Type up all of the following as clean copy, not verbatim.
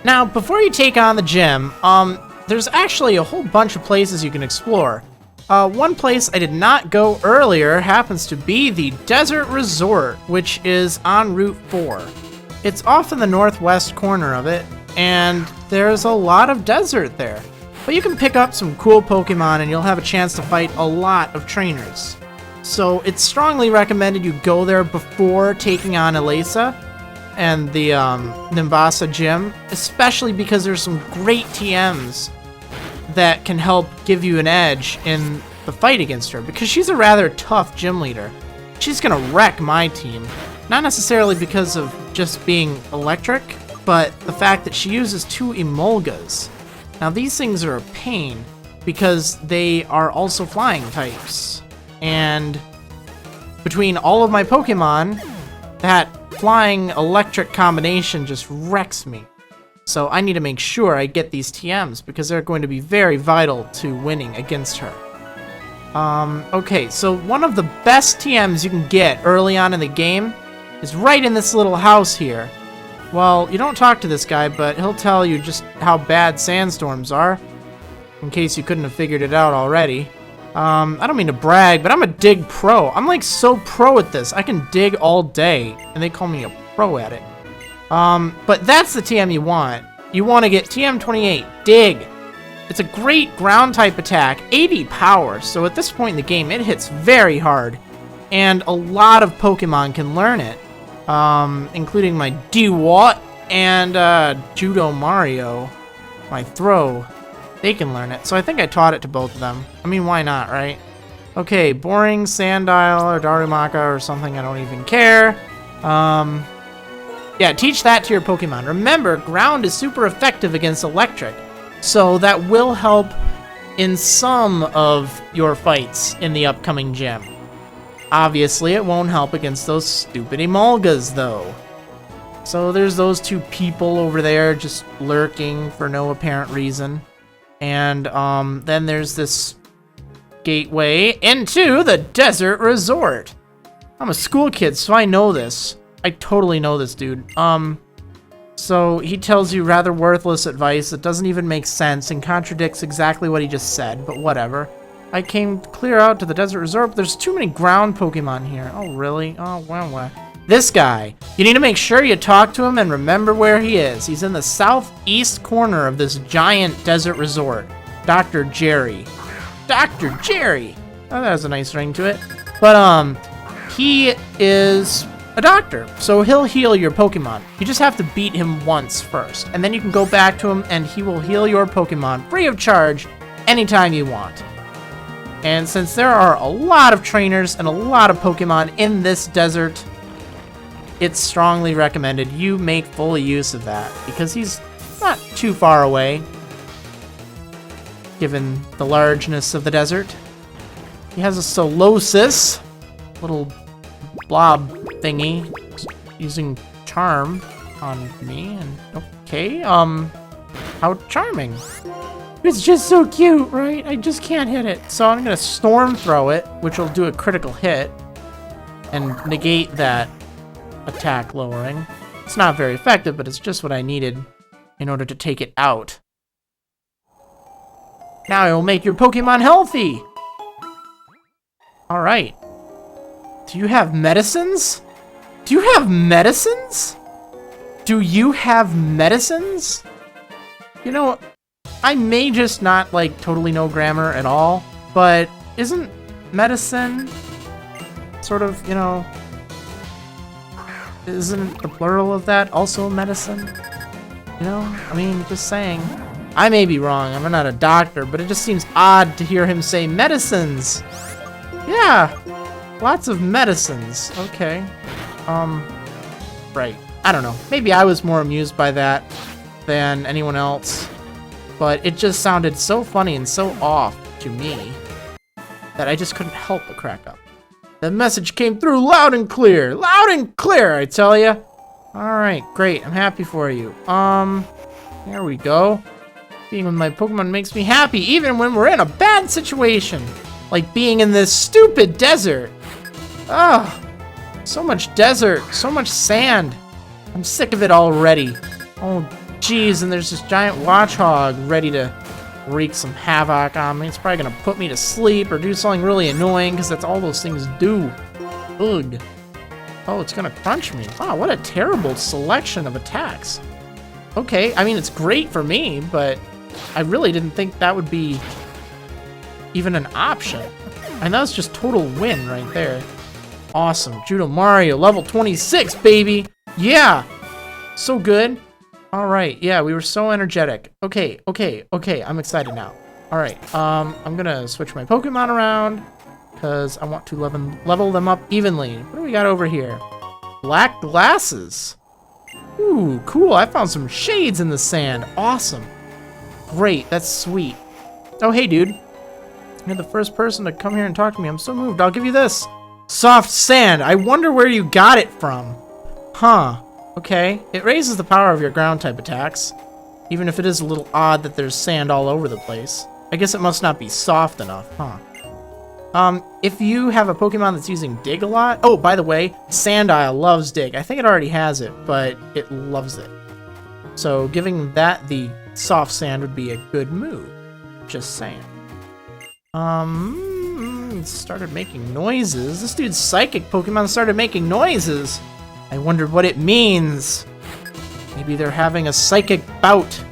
Now, before you take on the gym, there's actually a whole bunch of places you can explore. One place I did not go earlier happens to be the Desert Resort, which is on Route 4. It's off in the northwest corner of it, and there's a lot of desert there. But you can pick up some cool Pokemon and you'll have a chance to fight a lot of trainers. So it's strongly recommended you go there before taking on Elesa and the Nimbasa gym, especially because there's some great TMs that can help give you an edge in the fight against her, because she's a rather tough gym leader. She's gonna wreck my team, not necessarily because of just being electric, but the fact that she uses 2 Emolgas. Now these things are a pain because they are also flying types, and between all of my Pokemon, that flying electric combination just wrecks me. So I need to make sure I get these TMs because they're going to be very vital to winning against her. Okay, so one of the best TMs you can get early on in the game is right in this little house here. Well, you don't talk to this guy, but he'll tell you just how bad sandstorms are, in case you couldn't have figured it out already. I don't mean to brag, but I'm a dig pro. I'm like so pro at this. I can dig all day, and they call me a pro at it. But that's the TM you want. You want to get TM28, Dig. It's a great ground type attack, 80 power, so at this point in the game it hits very hard, and a lot of Pokemon can learn it, including my Dewott and Judo Mario, my Throw. They can learn it, so I think I taught it to both of them. I mean, why not, right? Okay, boring Sandile or Darumaka or something, I don't even care. Yeah, teach that to your Pokemon. Remember, ground is super effective against electric, so that will help in some of your fights in the upcoming gym. Obviously, it won't help against those stupid Emolgas, though. So there's those 2 people over there just lurking for no apparent reason. And then there's this gateway into the Desert Resort. I'm a school kid, so I know this. I totally know this, dude. So he tells you rather worthless advice that doesn't even make sense and contradicts exactly what he just said, but whatever. I came clear out to the Desert Resort, but there's too many ground Pokemon here. Oh, really? Oh, well. This guy. You need to make sure you talk to him and remember where he is. He's in the southeast corner of this giant desert resort. Dr. Jerry. Dr. Jerry! Oh, that has a nice ring to it. But, he is a doctor, so he'll heal your Pokemon. You just have to beat him once first, and then you can go back to him and he will heal your Pokemon free of charge anytime you want. And since there are a lot of trainers and a lot of Pokemon in this desert, it's strongly recommended you make full use of that, because he's not too far away, given the largeness of the desert. He has a Solosis, little blob thingy, using Charm on me, and okay, how charming. It's just so cute, right? I just can't hit it. So I'm gonna Storm Throw it, which will do a critical hit, and negate that attack lowering. It's not very effective, but it's just what I needed in order to take it out. Now it will make your Pokemon healthy! Alright. Do you have medicines? Do you have medicines? Do you have medicines? You know, I may just not, like, totally know grammar at all, but isn't medicine sort of, you know, isn't the plural of that also medicine? You know? I mean, just saying. I may be wrong, I'm not a doctor, but it just seems odd to hear him say medicines. Yeah, lots of medicines. Okay. Right. I don't know. Maybe I was more amused by that than anyone else, but it just sounded so funny and so off to me that I just couldn't help but crack up. The message came through loud and clear. Loud and clear, I tell ya. Alright, great. I'm happy for you. There we go. Being with my Pokemon makes me happy, even when we're in a bad situation. Like being in this stupid desert. Ugh. So much desert. So much sand. I'm sick of it already. Oh, Jeez, and there's this giant watchhog ready to wreak some havoc on me. It's probably gonna put me to sleep or do something really annoying, because that's all those things do. Ugh. Oh, it's gonna crunch me. Wow, what a terrible selection of attacks. Okay, I mean, it's great for me, but I really didn't think that would be even an option. And that was just total win right there. Awesome. Judo Mario, level 26, baby! Yeah! So good. Alright, yeah, we were so energetic. Okay, I'm excited now. Alright, I'm gonna switch my Pokemon around, because I want to level them up evenly. What do we got over here? Black glasses. Ooh, cool. I found some shades in the sand. Awesome. Great, that's sweet. Oh, hey, dude. You're the first person to come here and talk to me. I'm so moved. I'll give you this. Soft sand. I wonder where you got it from. Huh. Okay. It raises the power of your ground type attacks, even if it is a little odd that there's sand all over the place. I guess it must not be soft enough, huh? If you have a Pokemon that's using Dig a lot... Oh, by the way, Sandile loves Dig. I think it already has it, but it loves it. So giving that the soft sand would be a good move. Just saying. It started making noises. This dude's psychic Pokemon started making noises. I wondered what it means. Maybe they're having a psychic bout.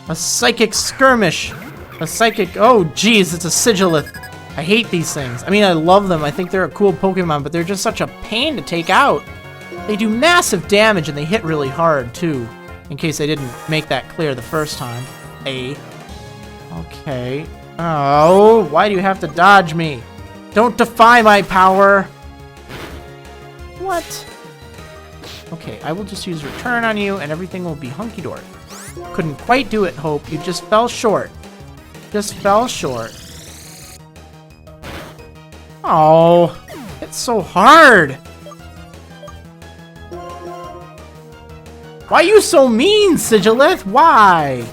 A psychic skirmish. A psychic... Oh, geez, it's a Sigilith. I hate these things. I mean, I love them. I think they're a cool Pokemon, but they're just such a pain to take out. They do massive damage, and they hit really hard, too. In case I didn't make that clear the first time. Okay. Oh, why do you have to dodge me? Don't defy my power. What? Okay, I will just use Return on you, and everything will be hunky-dory. Couldn't quite do it, Hope. You just fell short. Just fell short. Oh, it's so hard. Why are you so mean, Sigilith? Why?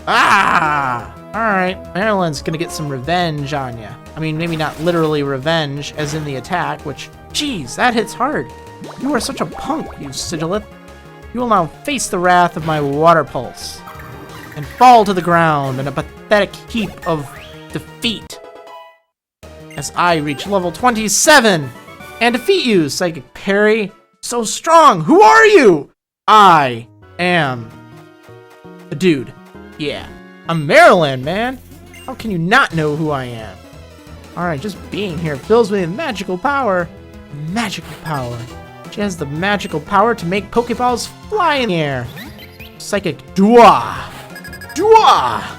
Ah! Alright, Marriland's gonna get some revenge on you. I mean, maybe not literally revenge, as in the attack, which, geez, that hits hard. You are such a punk, you Sigilith. You will now face the wrath of my Water Pulse, and fall to the ground in a pathetic heap of defeat. As I reach level 27 and defeat you, Psychic Parry. So strong. Who are you? I am a dude. Yeah, I'm Marriland, man. How can you not know who I am? Alright, just being here fills me with magical power. Magical power. She has the magical power to make Pokeballs fly in the air. Psychic Dua. Dua!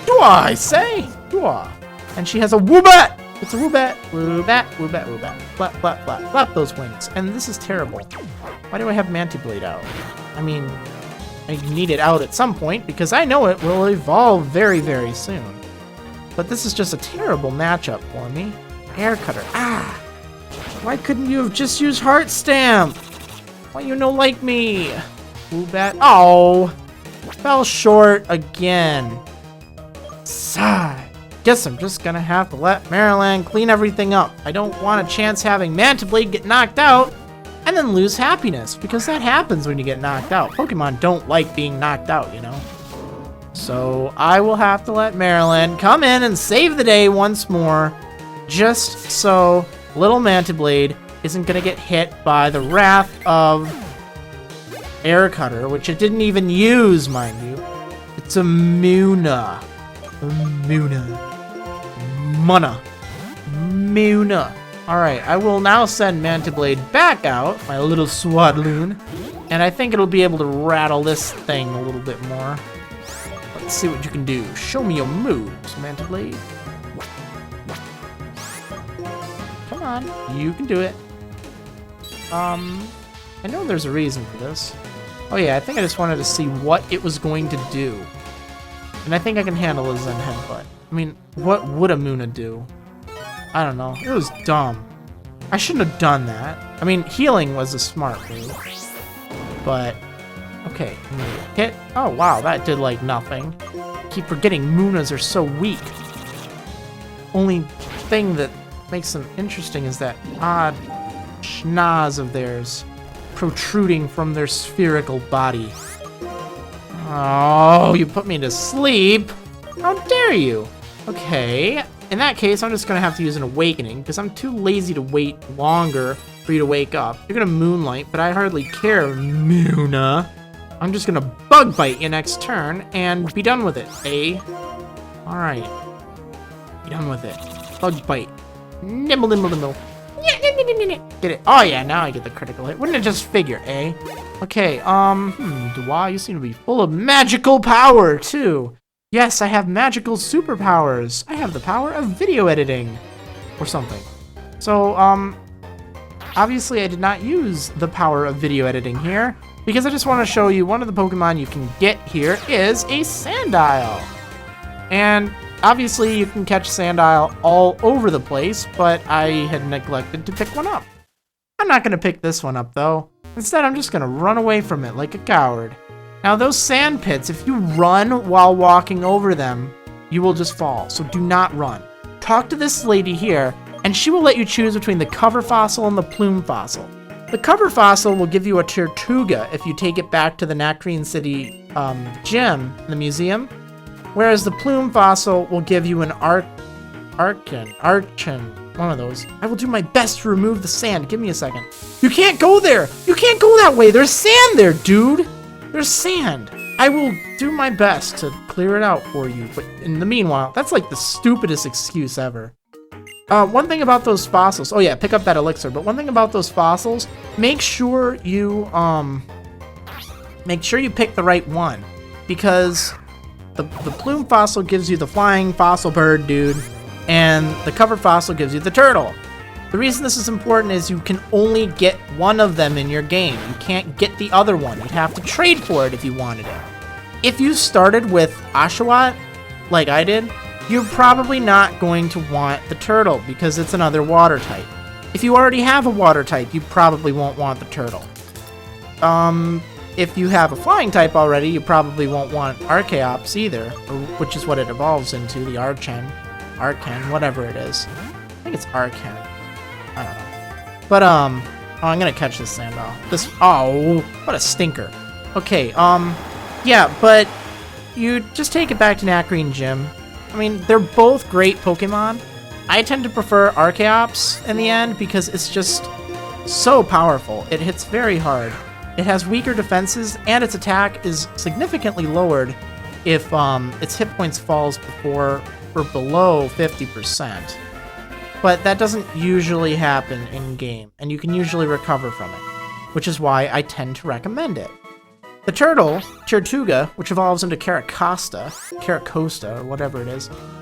Dua, I say. Dua. And she has a Woobat. It's a Woobat, Woobat, Woobat, Woobat. Flap, flap, flap, flap those wings. And this is terrible. Why do I have Mantiblade out? I mean, I need it out at some point because I know it will evolve very, very soon. But this is just a terrible matchup for me. Air Cutter. Ah! Why couldn't you have just used Heart Stamp? Why you no like me? Woobat. Oh! Fell short again. Sigh. Guess I'm just gonna have to let Marriland clean everything up. I don't want a chance having Mantiblade get knocked out and then lose happiness, because that happens when you get knocked out. Pokemon don't like being knocked out, you know? So I will have to let Marriland come in and save the day once more, just so little Mantiblade isn't gonna get hit by the wrath of Air Cutter, which it didn't even use, mind you. It's a Muna. Muna. Alright, I will now send Mantiblade back out, my little Swadloon, and I think it'll be able to rattle this thing a little bit more. Let's see what you can do. Show me your moves, Mantiblade. Come on, you can do it. I know there's a reason for this. Oh yeah, I think I just wanted to see what it was going to do. And I think I can handle a Zen Headbutt. I mean, what would a Muna do? I don't know. It was dumb. I shouldn't have done that. I mean, healing was a smart move. But, okay. Hit. Oh, wow, that did, like, nothing. I keep forgetting Munas are so weak. Only thing that makes them interesting is that odd schnoz of theirs protruding from their spherical body. Oh, you put me to sleep. How dare you? Okay, in that case, I'm just gonna have to use an awakening because I'm too lazy to wait longer for you to wake up. You're gonna moonlight, but I hardly care, Muna. I'm just gonna bug bite you next turn and be done with it, eh? All right, be done with it. Bug bite. Nibble, nibble, nibble. Get it? Oh yeah, now I get the critical hit. Wouldn't it just figure, eh? Okay, Dua, you seem to be full of magical power, too. Yes, I have magical superpowers. I have the power of video editing. Or something. So, obviously I did not use the power of video editing here, because I just want to show you one of the Pokemon you can get here is a Sandile. And obviously you can catch Sandile all over the place, but I had neglected to pick one up. I'm not going to pick this one up, though. Instead, I'm just going to run away from it like a coward. Now, those sand pits, if you run while walking over them, you will just fall, so do not run. Talk to this lady here, and she will let you choose between the cover fossil and the plume fossil. The cover fossil will give you a Tortuga if you take it back to the Nacrene City gym, the museum, whereas the plume fossil will give you an Archen, one of those. I will do my best to remove the sand. Give me a second. You can't go there! You can't go that way! There's sand there, dude! There's sand! I will do my best to clear it out for you, but in the meanwhile, that's like the stupidest excuse ever. One thing about those fossils, oh yeah, pick up that elixir, but one thing about those fossils, make sure you pick the right one, because the plume fossil gives you the flying fossil bird dude, and the cover fossil gives you the turtle. The reason this is important is you can only get one of them in your game. You can't get the other one. You'd have to trade for it if you wanted it. If you started with Oshawott, like I did, you're probably not going to want the turtle because it's another water type. If you already have a water type, you probably won't want the turtle. If you have a flying type already, you probably won't want Archaeops either, which is what it evolves into, the Archen, whatever it is. I think it's Archen. I don't know. But, oh, I'm gonna catch this Sandile. Oh, what a stinker. Okay, yeah, but you just take it back to Nacrene Gym. I mean, they're both great Pokemon. I tend to prefer Archaeops in the end because it's just so powerful. It hits very hard. It has weaker defenses, and its attack is significantly lowered if its hit points falls below 50%. But that doesn't usually happen in-game, and you can usually recover from it, which is why I tend to recommend it. The turtle, Tortuga, which evolves into Caracosta, or whatever it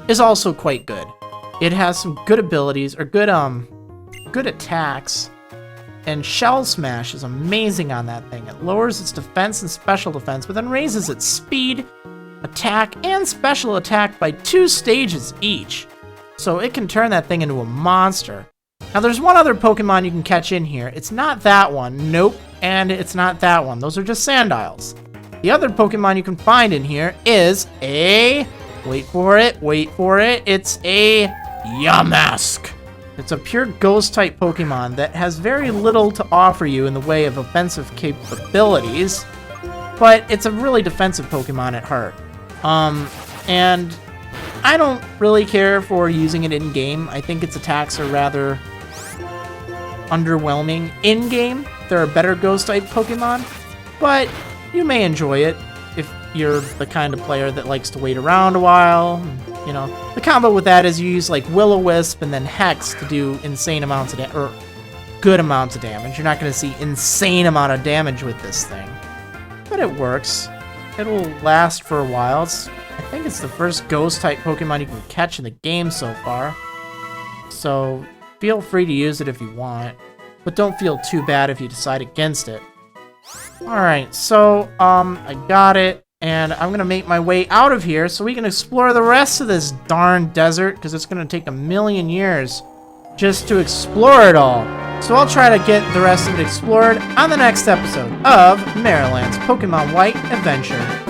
is also quite good. It has some good abilities, or good attacks, and Shell Smash is amazing on that thing. It lowers its defense and special defense, but then raises its speed, attack, and special attack by 2 stages each. So it can turn that thing into a monster. Now there's one other Pokemon you can catch in here. It's not that one, nope, and it's not that one. Those are just Sandiles. The other Pokemon you can find in here is a, wait for it, it's a Yamask. It's a pure ghost-type Pokemon that has very little to offer you in the way of offensive capabilities, but it's a really defensive Pokemon at heart. And I don't really care for using it in-game. I think its attacks are rather underwhelming. In-game, there are better ghost-type Pokemon, but you may enjoy it if you're the kind of player that likes to wait around a while. You know, the combo with that is you use like Will-O-Wisp and then Hex to do insane amounts of damage, or good amounts of damage. You're not going to see insane amount of damage with this thing, but it works. It'll last for a while. I think it's the first ghost-type Pokemon you can catch in the game so far. So feel free to use it if you want, but don't feel too bad if you decide against it. Alright, so I got it, and I'm gonna make my way out of here so we can explore the rest of this darn desert, because it's gonna take 1,000,000 years just to explore it all. So I'll try to get the rest of it explored on the next episode of Marriland's Pokemon White Adventure.